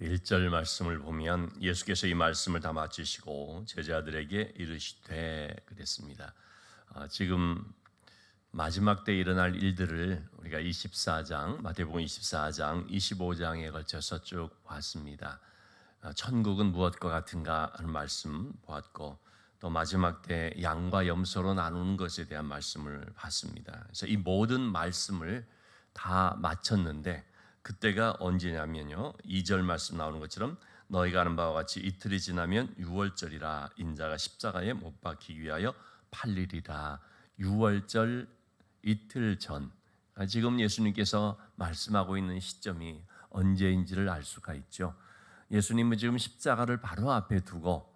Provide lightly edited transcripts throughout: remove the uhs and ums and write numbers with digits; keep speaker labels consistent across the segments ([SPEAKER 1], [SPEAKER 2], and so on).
[SPEAKER 1] 1절 말씀을 보면 예수께서 이 말씀을 다 마치시고 제자들에게 이르시되 그랬습니다. 지금 마지막 때 일어날 일들을 우리가 24장, 마태복음 24장, 25장에 걸쳐서 쭉 봤습니다. 천국은 무엇과 같은가 하는 말씀 보았고, 또 마지막 때 양과 염소로 나누는 것에 대한 말씀을 봤습니다. 그래서 이 모든 말씀을 다 마쳤는데 그때가 언제냐면요, 2절 말씀 나오는 것처럼 너희가 아는 바와 같이 이틀이 지나면 유월절이라 인자가 십자가에 못 박히기 위하여 팔리리라. 유월절 이틀 전, 지금 예수님께서 말씀하고 있는 시점이 언제인지를 알 수가 있죠. 예수님은 지금 십자가를 바로 앞에 두고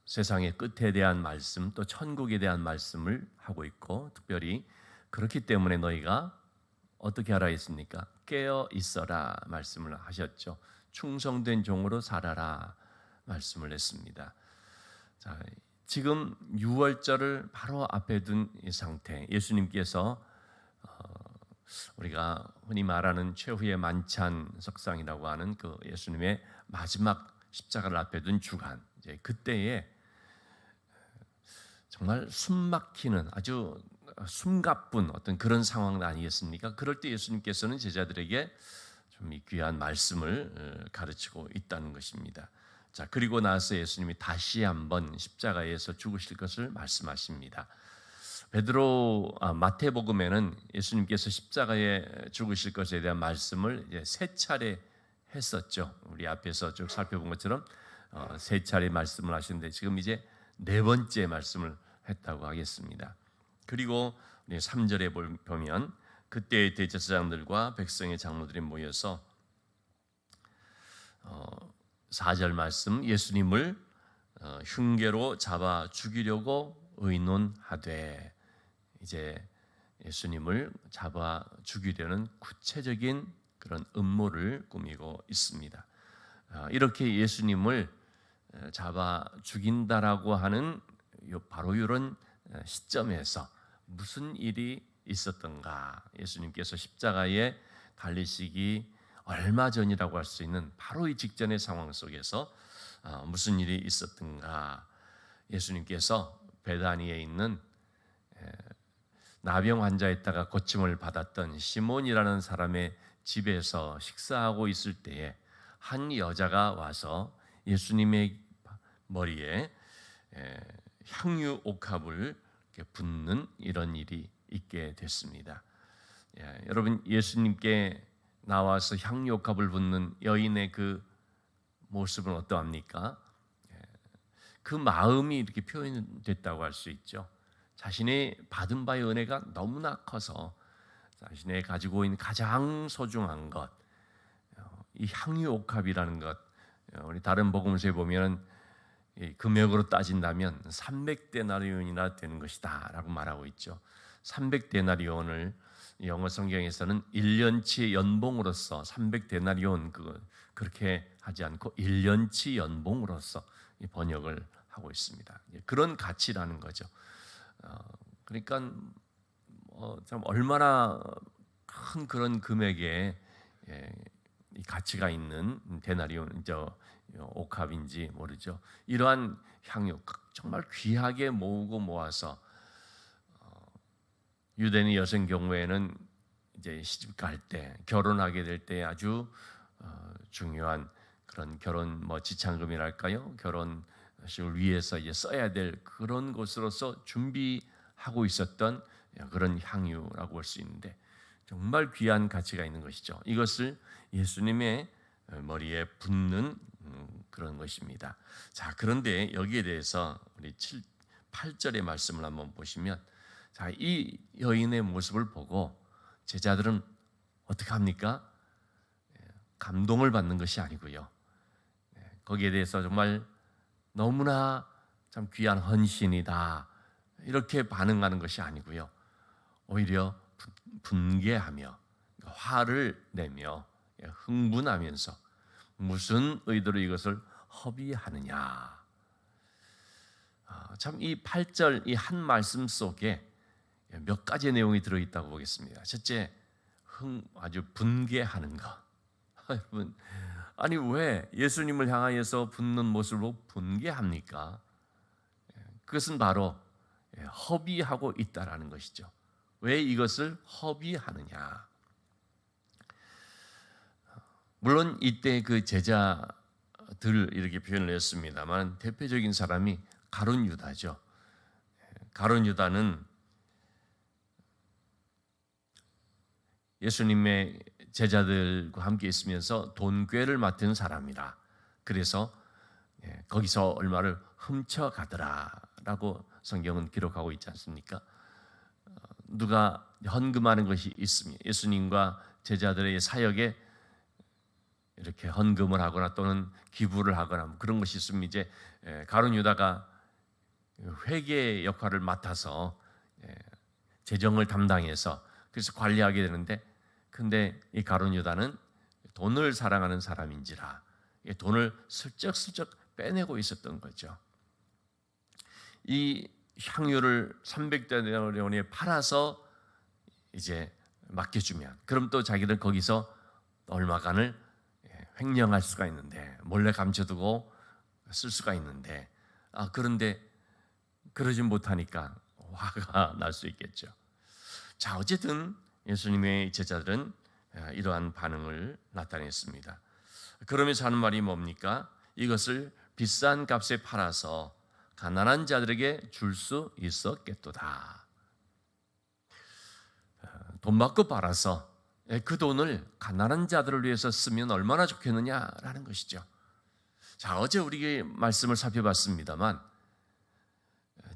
[SPEAKER 1] 세상의 끝에 대한 말씀, 또 천국에 대한 말씀을 하고 있고, 특별히 그렇기 때문에 너희가 어떻게 하라 했습니까? 깨어 있어라 말씀을 하셨죠. 충성된 종으로 살아라 말씀을 했습니다. 자, 지금 유월절을 바로 앞에 둔 이 상태, 예수님께서 우리가 흔히 말하는 최후의 만찬 석상이라고 하는 그 예수님의 마지막 십자가를 앞에 둔 주간, 이제 그때에 정말 숨막히는 아주 숨가쁜 어떤 그런 상황 아니겠습니까? 그럴 때 예수님께서는 제자들에게 좀 귀한 말씀을 가르치고 있다는 것입니다. 자, 그리고 나서 예수님이 다시 한번 십자가에서 죽으실 것을 말씀하십니다. 마태복음에는 예수님께서 십자가에 죽으실 것에 대한 말씀을 이제 세 차례 했었죠. 우리 앞에서 쭉 살펴본 것처럼 세 차례 말씀을 하시는데 지금 이제 네 번째 말씀을 했다고 하겠습니다. 그리고 3절에 보면 그때의 대제사장들과 백성의 장로들이 모여서 4절 말씀, 예수님을 흉계로 잡아 죽이려고 의논하되, 이제 예수님을 잡아 죽이려는 구체적인 그런 음모를 꾸미고 있습니다. 이렇게 예수님을 잡아 죽인다라고 하는 바로 이런 시점에서 무슨 일이 있었던가, 예수님께서 십자가에 달리시기 얼마 전이라고 할 수 있는 바로 이 직전의 상황 속에서 무슨 일이 있었던가. 예수님께서 베다니에 있는 나병 환자였다가 고침을 받았던 시몬이라는 사람의 집에서 식사하고 있을 때에 한 여자가 와서 예수님의 머리에 향유 옥합을 붓는 이런 일이 있게 됐습니다. 여러분, 예수님께 나와서 향유 옥합을 붓는 여인의 그 모습은 어떠합니까? 그 마음이 이렇게 표현됐다고 할 수 있죠. 자신이 받은 바의 은혜가 너무나 커서 자신의 가지고 있는 가장 소중한 것, 이 향유 옥합이라는 것, 우리 다른 복음서에 보면 금액으로 따진다면 300데나리온이나 되는 것이다 라고 말하고 있죠. 300데나리온을 영어 성경에서는 1년치 연봉으로서 300데나리온, 그렇게 하지 않고 1년치 연봉으로서 번역을 하고 있습니다. 그런 가치라는 거죠. 그러니까 참 얼마나 큰 그런 금액의 이 가치가 있는 데나리온, 옥합인지 모르죠. 이러한 향유 정말 귀하게 모으고 모아서 유대인 여성 경우에는 이제 시집 갈 때, 결혼하게 될 때 아주 중요한 그런 결혼 지참금이랄까요? 결혼식을 위해서 이제 써야 될 그런 것으로서 준비하고 있었던 그런 향유라고 볼 수 있는데 정말 귀한 가치가 있는 것이죠. 이것을 예수님의 머리에 붓는 그런 것입니다. 자, 그런데 여기에 대해서 우리 8절의 말씀을 한번 보시면, 자, 이 여인의 모습을 보고 제자들은 어떻게 합니까? 감동을 받는 것이 아니고요. 거기에 대해서 정말 너무나 참 귀한 헌신이다 이렇게 반응하는 것이 아니고요. 오히려 분개하며 화를 내며 흥분하면서 무슨 의도로 이것을 허비하느냐. 참 이 8절 이 한 말씀 속에 몇 가지 내용이 들어있다고 보겠습니다. 첫째, 아주 분개하는 것. 여러분, 아니 왜 예수님을 향하여서 붙는 모습으로 분개합니까? 그것은 바로 허비하고 있다라는 것이죠. 왜 이것을 허비하느냐? 물론 이때 그 제자들 이렇게 표현을 했습니다만 대표적인 사람이 가룟 유다죠. 가룟 유다는 예수님의 제자들과 함께 있으면서 돈꾀를 맡은 사람이라. 그래서 거기서 얼마를 훔쳐가더라라고 성경은 기록하고 있지 않습니까? 누가 헌금하는 것이 있으면 예수님과 제자들의 사역에 이렇게 헌금을 하거나 또는 기부를 하거나 그런 것이 있으면 이제 가룟 유다가 회계 역할을 맡아서 재정을 담당해서 그래서 관리하게 되는데, 근데 이 가룟 유다는 돈을 사랑하는 사람인지라 돈을 슬쩍슬쩍 빼내고 있었던 거죠. 이 향유를 300데나리온에 팔아서 이제 맡겨주면 그럼 또 자기들 거기서 얼마간을 횡령할 수가 있는데, 몰래 감춰두고 쓸 수가 있는데, 그런데 그러지 못하니까 화가 날 수 있겠죠. 자, 어쨌든 예수님의 제자들은 이러한 반응을 나타냈습니다. 그러면서 하는 말이 뭡니까? 이것을 비싼 값에 팔아서 가난한 자들에게 줄 수 있었겠도다. 돈 받고 팔아서 그 돈을 가난한 자들을 위해서 쓰면 얼마나 좋겠느냐라는 것이죠. 자, 어제 우리 말씀을 살펴봤습니다만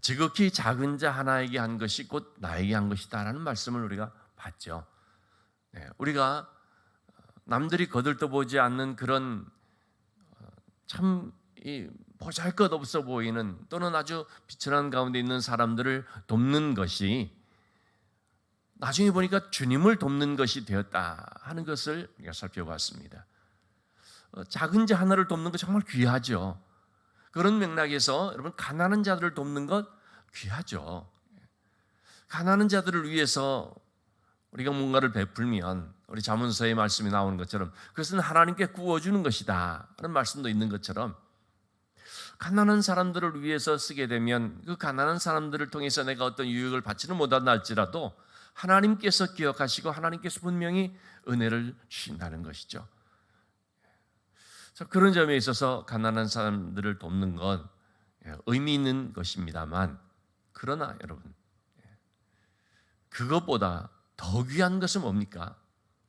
[SPEAKER 1] 지극히 작은 자 하나에게 한 것이 곧 나에게 한 것이다라는 말씀을 우리가 봤죠. 우리가 남들이 거들떠보지 않는 그런 참 보잘것없어 보이는 또는 아주 비천한 가운데 있는 사람들을 돕는 것이 나중에 보니까 주님을 돕는 것이 되었다 하는 것을 우리가 살펴봤습니다. 작은 자 하나를 돕는 것 정말 귀하죠. 그런 맥락에서 여러분 가난한 자들을 돕는 것 귀하죠. 가난한 자들을 위해서 우리가 뭔가를 베풀면 우리 잠언서의 말씀이 나오는 것처럼 그것은 하나님께 구워주는 것이다 하는 말씀도 있는 것처럼 가난한 사람들을 위해서 쓰게 되면 그 가난한 사람들을 통해서 내가 어떤 유익을 받지는 못한다 할지라도 하나님께서 기억하시고 하나님께서 분명히 은혜를 주신다는 것이죠. 그런 점에 있어서 가난한 사람들을 돕는 건 의미 있는 것입니다만, 그러나 여러분 그것보다 더 귀한 것은 뭡니까?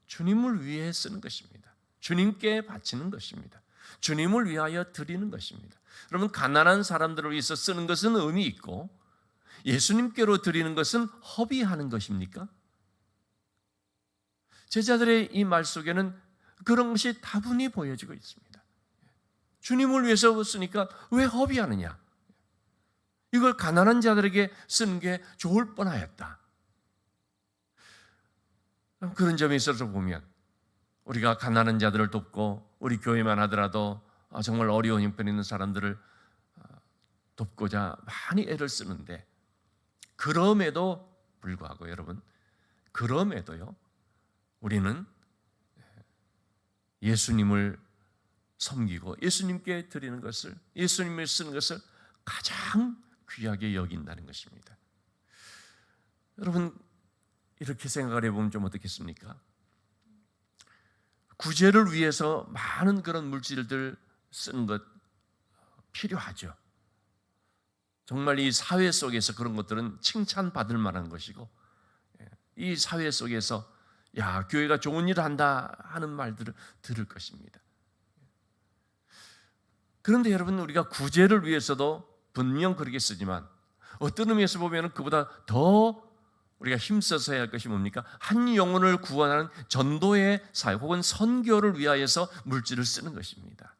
[SPEAKER 1] 주님을 위해 쓰는 것입니다. 주님께 바치는 것입니다. 주님을 위하여 드리는 것입니다. 여러분 가난한 사람들을 위해서 쓰는 것은 의미 있고 예수님께로 드리는 것은 허비하는 것입니까? 제자들의 이 말 속에는 그런 것이 다분히 보여지고 있습니다. 주님을 위해서 쓰니까 왜 허비하느냐? 이걸 가난한 자들에게 쓰는 게 좋을 뻔하였다. 그런 점에 있어서 보면 우리가 가난한 자들을 돕고 우리 교회만 하더라도 정말 어려운 형편에 있는 사람들을 돕고자 많이 애를 쓰는데, 그럼에도 불구하고 여러분, 그럼에도요 우리는 예수님을 섬기고 예수님께 드리는 것을, 예수님을 쓰는 것을 가장 귀하게 여긴다는 것입니다. 여러분 이렇게 생각을 해보면 좀 어떻겠습니까? 구제를 위해서 많은 그런 물질들 쓰는 것 필요하죠. 정말 이 사회 속에서 그런 것들은 칭찬받을 만한 것이고, 이 사회 속에서 야, 교회가 좋은 일을 한다 하는 말들을 들을 것입니다. 그런데 여러분 우리가 구제를 위해서도 분명 그렇게 쓰지만 어떤 의미에서 보면 그보다 더 우리가 힘써서 해야 할 것이 뭡니까? 한 영혼을 구원하는 전도의 사역 혹은 선교를 위하여서 물질을 쓰는 것입니다.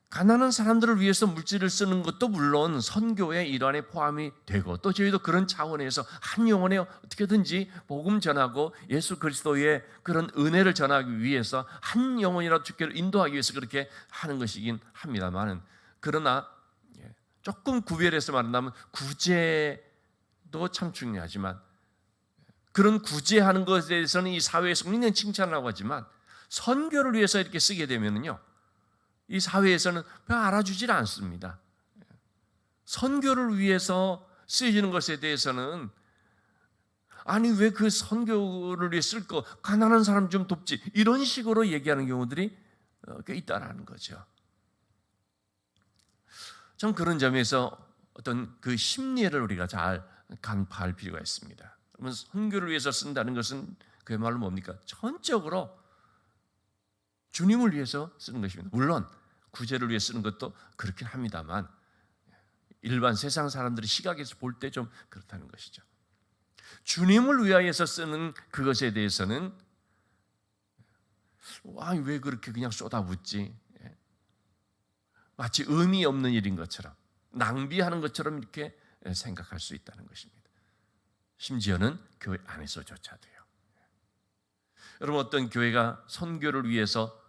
[SPEAKER 1] 가난한 사람들을 위해서 물질을 쓰는 것도 물론 선교의 일환에 포함이 되고, 또 저희도 그런 차원에서 한 영혼에 어떻게든지 복음 전하고 예수 그리스도의 그런 은혜를 전하기 위해서 한 영혼이라도 주께로 인도하기 위해서 그렇게 하는 것이긴 합니다만, 그러나 조금 구별해서 말한다면 구제도 참 중요하지만 그런 구제하는 것에 대해서는 이 사회에서 굉장히 칭찬을 하지만 선교를 위해서 이렇게 쓰게 되면요, 이 사회에서는 별 알아주질 않습니다. 선교를 위해서 쓰여지는 것에 대해서는 아니 왜 그 선교를 위해 쓸 거, 가난한 사람 좀 돕지, 이런 식으로 얘기하는 경우들이 꽤 있다라는 거죠. 전 그런 점에서 어떤 그 심리를 우리가 잘 간파할 필요가 있습니다. 그러면 선교를 위해서 쓴다는 것은 그야말로 뭡니까? 전적으로 주님을 위해서 쓰는 것입니다. 물론 구제를 위해 쓰는 것도 그렇긴 합니다만 일반 세상 사람들이 시각에서 볼 때 좀 그렇다는 것이죠. 주님을 위하여서 쓰는 그것에 대해서는 왜 그렇게 그냥 쏟아붓지? 마치 의미 없는 일인 것처럼, 낭비하는 것처럼 이렇게 생각할 수 있다는 것입니다. 심지어는 교회 안에서조차도요. 여러분, 어떤 교회가 선교를 위해서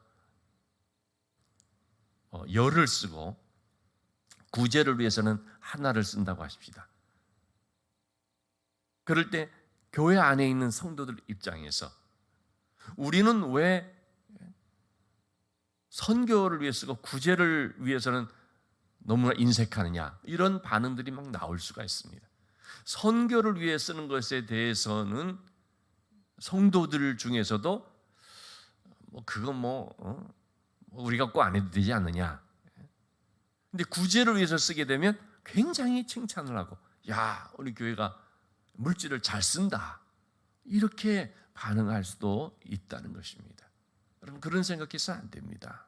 [SPEAKER 1] 열을 쓰고 구제를 위해서는 하나를 쓴다고 하십시다. 그럴 때 교회 안에 있는 성도들 입장에서 우리는 왜 선교를 위해 쓰고 구제를 위해서는 너무나 인색하느냐, 이런 반응들이 막 나올 수가 있습니다. 선교를 위해 쓰는 것에 대해서는 성도들 중에서도 그건 우리가 꼭 안 해도 되지 않느냐. 근데 구제를 위해서 쓰게 되면 굉장히 칭찬을 하고, 야, 우리 교회가 물질을 잘 쓴다, 이렇게 반응할 수도 있다는 것입니다. 여러분, 그런 생각해서는 안 됩니다.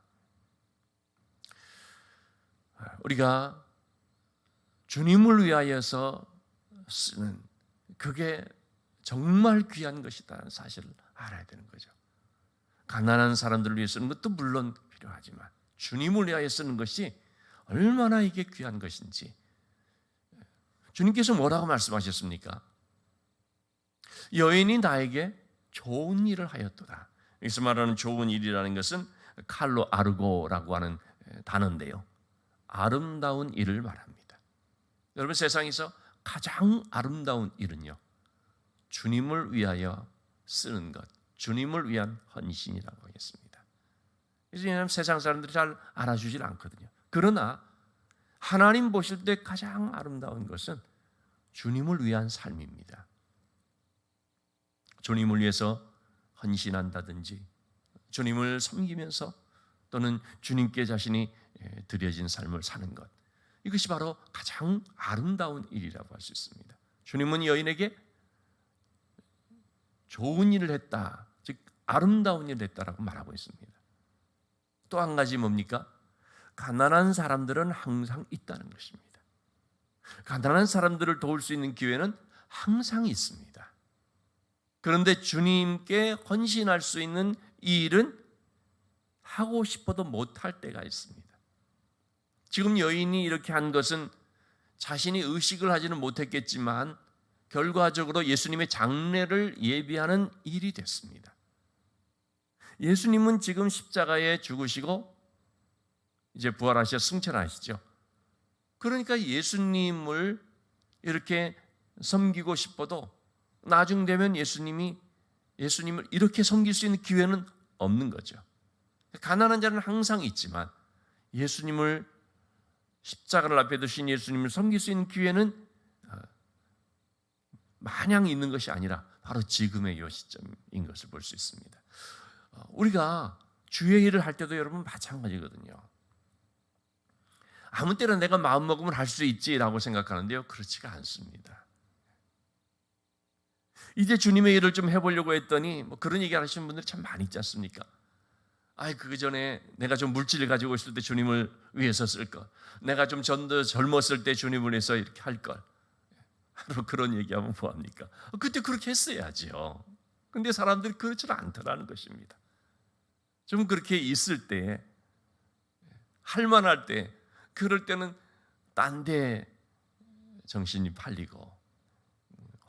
[SPEAKER 1] 우리가 주님을 위하여서 쓰는 그게 정말 귀한 것이다라는 사실을 알아야 되는 거죠. 가난한 사람들을 위해 쓰는 것도 물론 필요하지만 주님을 위하여 쓰는 것이 얼마나 이게 귀한 것인지. 주님께서 뭐라고 말씀하셨습니까? 여인이 나에게 좋은 일을 하였도다. 여기서 말하는 좋은 일이라는 것은 칼로 아르고라고 하는 단어인데요, 아름다운 일을 말합니다. 여러분, 세상에서 가장 아름다운 일은요, 주님을 위하여 쓰는 것, 주님을 위한 헌신이라고 하겠습니다. 왜냐하면 세상 사람들이 잘 알아주질 않거든요. 그러나 하나님 보실 때 가장 아름다운 것은 주님을 위한 삶입니다. 주님을 위해서 헌신한다든지 주님을 섬기면서 또는 주님께 자신이 드려진 삶을 사는 것, 이것이 바로 가장 아름다운 일이라고 할 수 있습니다. 주님은 여인에게 좋은 일을 했다, 즉 아름다운 일을 했다라고 말하고 있습니다. 또 한 가지 뭡니까? 가난한 사람들은 항상 있다는 것입니다. 가난한 사람들을 도울 수 있는 기회는 항상 있습니다. 그런데 주님께 헌신할 수 있는 이 일은 하고 싶어도 못할 때가 있습니다. 지금 여인이 이렇게 한 것은 자신이 의식을 하지는 못했겠지만 결과적으로 예수님의 장례를 예비하는 일이 됐습니다. 예수님은 지금 십자가에 죽으시고 이제 부활하셔 승천하시죠. 그러니까 예수님을 이렇게 섬기고 싶어도 나중 되면 예수님을 이렇게 섬길 수 있는 기회는 없는 거죠. 가난한 자는 항상 있지만 예수님을, 십자가를 앞에 두신 예수님을 섬길 수 있는 기회는 마냥 있는 것이 아니라 바로 지금의 이 시점인 것을 볼 수 있습니다. 우리가 주의 일을 할 때도 여러분 마찬가지거든요. 아무 때나 내가 마음먹으면 할 수 있지라고 생각하는데요, 그렇지가 않습니다. 이제 주님의 일을 좀 해보려고 했더니 그런 얘기 하시는 분들이 참 많이 있지 않습니까? 그 전에 내가 좀 물질을 가지고 있을 때 주님을 위해서 쓸 걸, 내가 좀 더 젊었을 때 주님을 위해서 이렇게 할 걸. 그런 얘기하면 뭐합니까? 그때 그렇게 했어야지요. 근데 사람들이 그렇지 않더라는 것입니다. 좀 그렇게 있을 때, 할만할 때, 그럴 때는 딴 데 정신이 팔리고,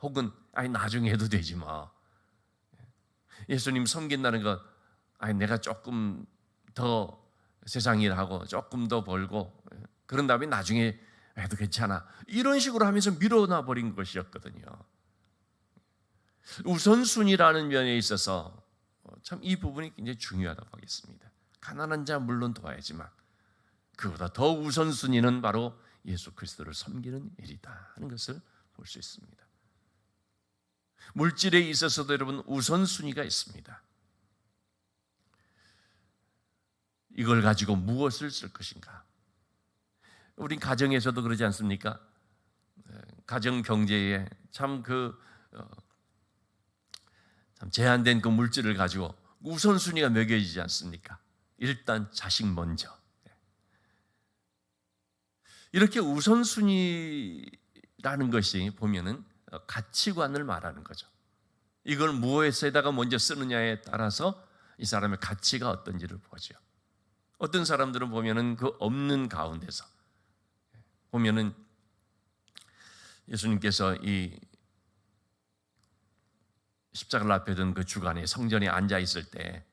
[SPEAKER 1] 혹은 나중에 해도 되지 뭐, 예수님 섬긴다는 것, 내가 조금 더 세상 일하고 조금 더 벌고 그런 다음에 나중에 해도 괜찮아, 이런 식으로 하면서 밀어놔 버린 것이었거든요. 우선순위라는 면에 있어서 참 이 부분이 굉장히 중요하다고 하겠습니다. 가난한 자 물론 도와야지만 그보다 더 우선순위는 바로 예수 그리스도를 섬기는 일이다 하는 것을 볼 수 있습니다. 물질에 있어서도 여러분 우선순위가 있습니다. 이걸 가지고 무엇을 쓸 것인가? 우린 가정에서도 그러지 않습니까? 가정 경제에 참 제한된 그 물질을 가지고 우선순위가 매겨지지 않습니까? 일단 자식 먼저. 이렇게 우선순위라는 것이 보면은 가치관을 말하는 거죠. 이걸 무엇에다가 먼저 쓰느냐에 따라서 이 사람의 가치가 어떤지를 보죠. 어떤 사람들은 보면은 그 없는 가운데서 보면은 예수님께서 이 십자가를 앞에 둔 그 주간에 성전에 앉아 있을 때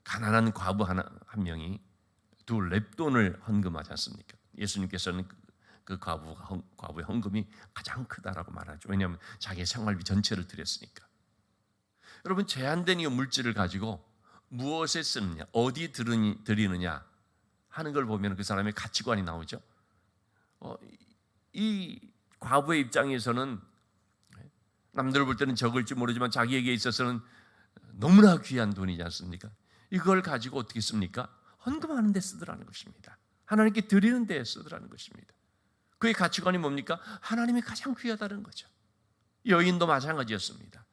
[SPEAKER 1] 가난한 과부 한 명이 두 렙돈을 헌금하지 않습니까? 예수님께서는 그 과부의 헌금이 가장 크다라고 말하죠. 왜냐하면 자기의 생활비 전체를 드렸으니까. 여러분, 제한된 이 물질을 가지고 무엇에 쓰느냐, 어디 드리느냐 하는 걸 보면 그 사람의 가치관이 나오죠. 이 과부의 입장에서는 남들 볼 때는 적을지 모르지만 자기에게 있어서는 너무나 귀한 돈이지 않습니까? 이걸 가지고 어떻게 씁니까? 헌금하는 데 쓰더라는 것입니다. 하나님께 드리는 데 쓰더라는 것입니다. 그의 가치관이 뭡니까? 하나님이 가장 귀하다는 거죠. 여인도 마찬가지였습니다.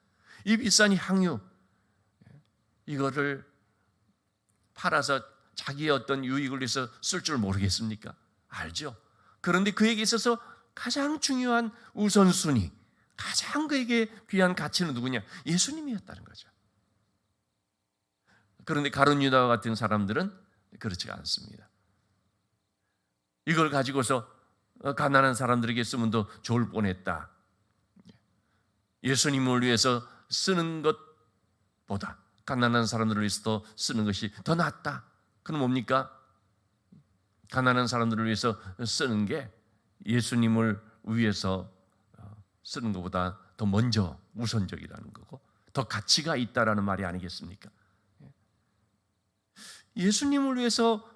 [SPEAKER 1] 이 비싼 향유, 이거를 팔아서 자기의 어떤 유익을 위해서 쓸 줄 모르겠습니까? 알죠. 그런데 그에게 있어서 가장 중요한 우선순위, 가장 그에게 귀한 가치는 누구냐? 예수님이었다는 거죠. 그런데 가룟 유다와 같은 사람들은 그렇지가 않습니다. 이걸 가지고서 가난한 사람들에게 쓰면 더 좋을 뻔했다. 예수님을 위해서 쓰는 것보다 가난한 사람들을 위해서 쓰는 것이 더 낫다. 그럼 뭡니까? 가난한 사람들을 위해서 쓰는 게 예수님을 위해서 쓰는 것보다 더 먼저 우선적이라는 거고 더 가치가 있다라는 말이 아니겠습니까? 예수님을 위해서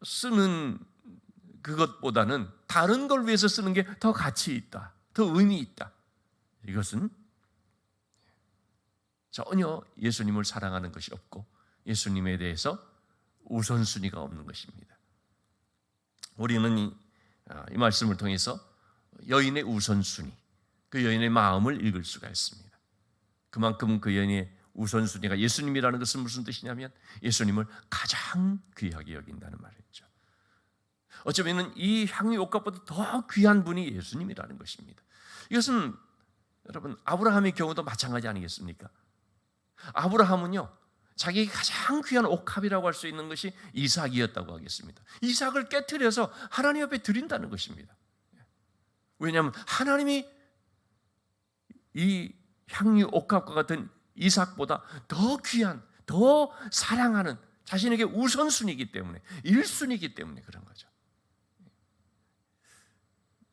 [SPEAKER 1] 쓰는 그것보다는 다른 걸 위해서 쓰는 게 더 가치 있다, 더 의미 있다. 이것은 전혀 예수님을 사랑하는 것이 없고 예수님에 대해서 우선순위가 없는 것입니다. 우리는 이 말씀을 통해서 여인의 우선순위, 그 여인의 마음을 읽을 수가 있습니다. 그만큼 그 여인의 우선순위가 예수님이라는 것은 무슨 뜻이냐면 예수님을 가장 귀하게 여긴다는 말이죠. 어쩌면 이 향유 옷값보다 더 귀한 분이 예수님이라는 것입니다. 이것은 여러분 아브라함의 경우도 마찬가지 아니겠습니까? 아브라함은요 자기에게 가장 귀한 옥합이라고 할 수 있는 것이 이삭이었다고 하겠습니다. 이삭을 깨트려서 하나님 앞에 드린다는 것입니다. 왜냐하면 하나님이 이 향유 옥합과 같은 이삭보다 더 귀한, 더 사랑하는 자신에게 우선순위이기 때문에 1순위이기 때문에 그런 거죠.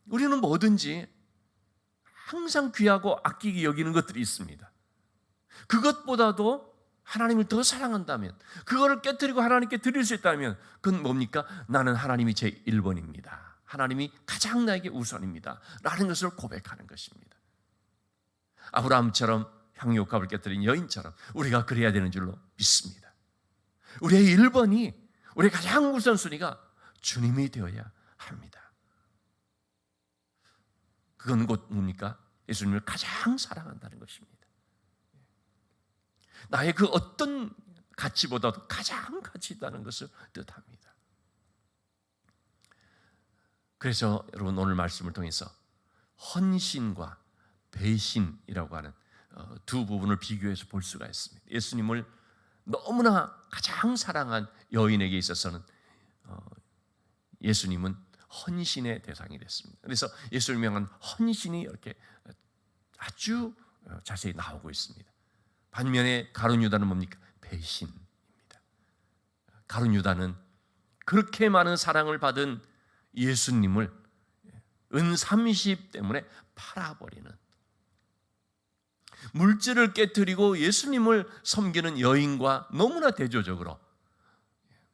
[SPEAKER 1] 우리는 뭐든지 항상 귀하고 아끼게 여기는 것들이 있습니다. 그것보다도 하나님을 더 사랑한다면, 그거를 깨뜨리고 하나님께 드릴 수 있다면 그건 뭡니까? 나는 하나님이 제 1번입니다. 하나님이 가장 나에게 우선입니다. 라는 것을 고백하는 것입니다. 아브라함처럼 향유옥합을 깨뜨린 여인처럼 우리가 그래야 되는 줄로 믿습니다. 우리의 1번이, 우리의 가장 우선순위가 주님이 되어야 합니다. 그건 곧 뭡니까? 예수님을 가장 사랑한다는 것입니다. 나의 그 어떤 가치보다도 가장 가치 있다는 것을 뜻합니다. 그래서 여러분 오늘 말씀을 통해서 헌신과 배신이라고 하는 두 부분을 비교해서 볼 수가 있습니다. 예수님을 너무나 가장 사랑한 여인에게 있어서는 예수님은 헌신의 대상이 됐습니다. 그래서 예수를 향한 헌신이 이렇게 아주 자세히 나오고 있습니다. 반면에 가룟 유다는 뭡니까? 배신입니다. 가룟 유다는 그렇게 많은 사랑을 받은 예수님을 은 30 때문에 팔아버리는, 물질을 깨뜨리고 예수님을 섬기는 여인과 너무나 대조적으로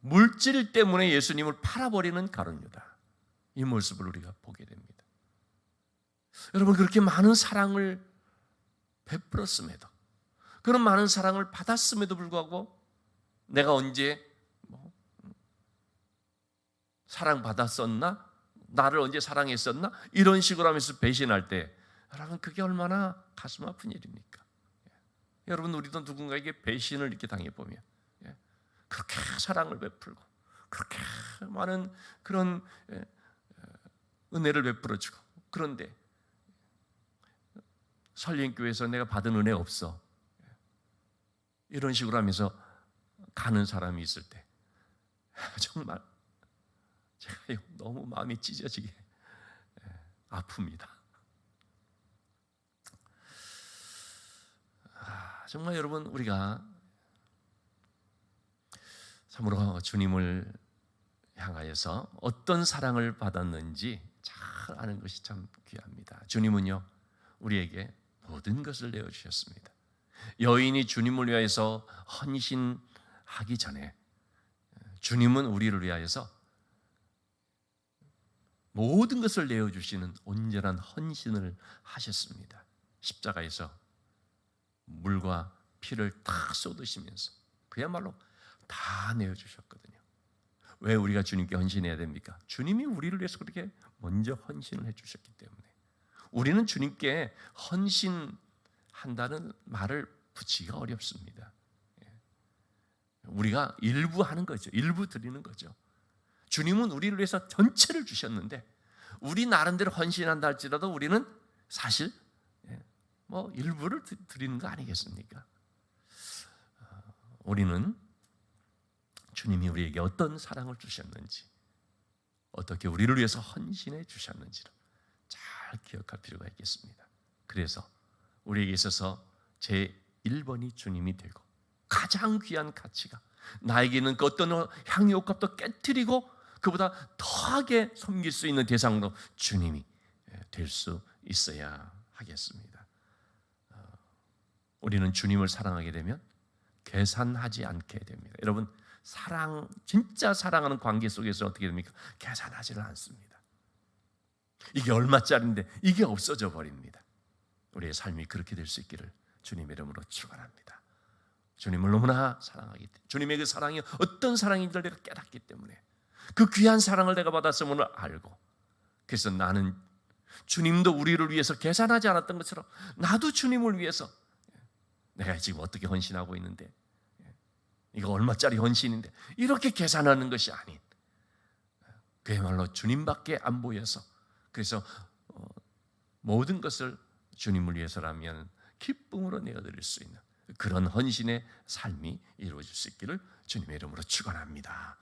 [SPEAKER 1] 물질 때문에 예수님을 팔아버리는 가룟 유다, 이 모습을 우리가 보게 됩니다. 여러분, 그렇게 많은 사랑을 베풀었음에도, 그런 많은 사랑을 받았음에도 불구하고 내가 언제 사랑받았었나? 나를 언제 사랑했었나? 이런 식으로 하면서 배신할 때, 여러분, 그게 얼마나 가슴 아픈 일입니까? 여러분, 우리도 누군가에게 배신을 이렇게 당해보면 그렇게 사랑을 베풀고 그렇게 많은 그런 은혜를 베풀어주고, 그런데 설린교회에서 내가 받은 은혜 없어, 이런 식으로 하면서 가는 사람이 있을 때 정말 제가 너무 마음이 찢어지게 아픕니다. 정말 여러분, 우리가 참으로 주님을 향하여서 어떤 사랑을 받았는지 잘 아는 것이 참 귀합니다. 주님은요, 우리에게 모든 것을 내어주셨습니다. 여인이 주님을 위하여서 헌신하기 전에 주님은 우리를 위하여서 모든 것을 내어주시는 온전한 헌신을 하셨습니다. 십자가에서 물과 피를 다 쏟으시면서 그야말로 다 내어주셨거든요. 왜 우리가 주님께 헌신해야 됩니까? 주님이 우리를 위해서 그렇게 먼저 헌신을 해주셨기 때문에. 우리는 주님께 헌신한다는 말을 붙이기가 어렵습니다. 우리가 일부 하는 거죠. 일부 드리는 거죠. 주님은 우리를 위해서 전체를 주셨는데 우리 나름대로 헌신한다 할지라도 우리는 사실 일부를 드리는 거 아니겠습니까? 우리는 주님이 우리에게 어떤 사랑을 주셨는지, 어떻게 우리를 위해서 헌신해 주셨는지를 잘 기억할 필요가 있겠습니다. 그래서 우리에게 있어서 제1번이 주님이 되고, 가장 귀한 가치가 나에게는 그 어떤 향유 옥합도 깨트리고 그보다 더하게 섬길 수 있는 대상으로 주님이 될 수 있어야 하겠습니다. 우리는 주님을 사랑하게 되면 계산하지 않게 됩니다. 여러분, 진짜 사랑하는 관계 속에서 어떻게 됩니까? 계산하지를 않습니다. 이게 얼마짜리인데 이게 없어져 버립니다. 우리의 삶이 그렇게 될 수 있기를 주님의 이름으로 축원합니다. 주님을 너무나 사랑하기 때문에, 주님의 그 사랑이 어떤 사랑인지를 내가 깨닫기 때문에, 그 귀한 사랑을 내가 받았음을 알고, 그래서 나는 주님도 우리를 위해서 계산하지 않았던 것처럼 나도 주님을 위해서 내가 지금 어떻게 헌신하고 있는데, 이거 얼마짜리 헌신인데, 이렇게 계산하는 것이 아닌, 그야말로 주님밖에 안 보여서, 그래서 모든 것을 주님을 위해서라면 기쁨으로 내어드릴 수 있는 그런 헌신의 삶이 이루어질 수 있기를 주님의 이름으로 축원합니다.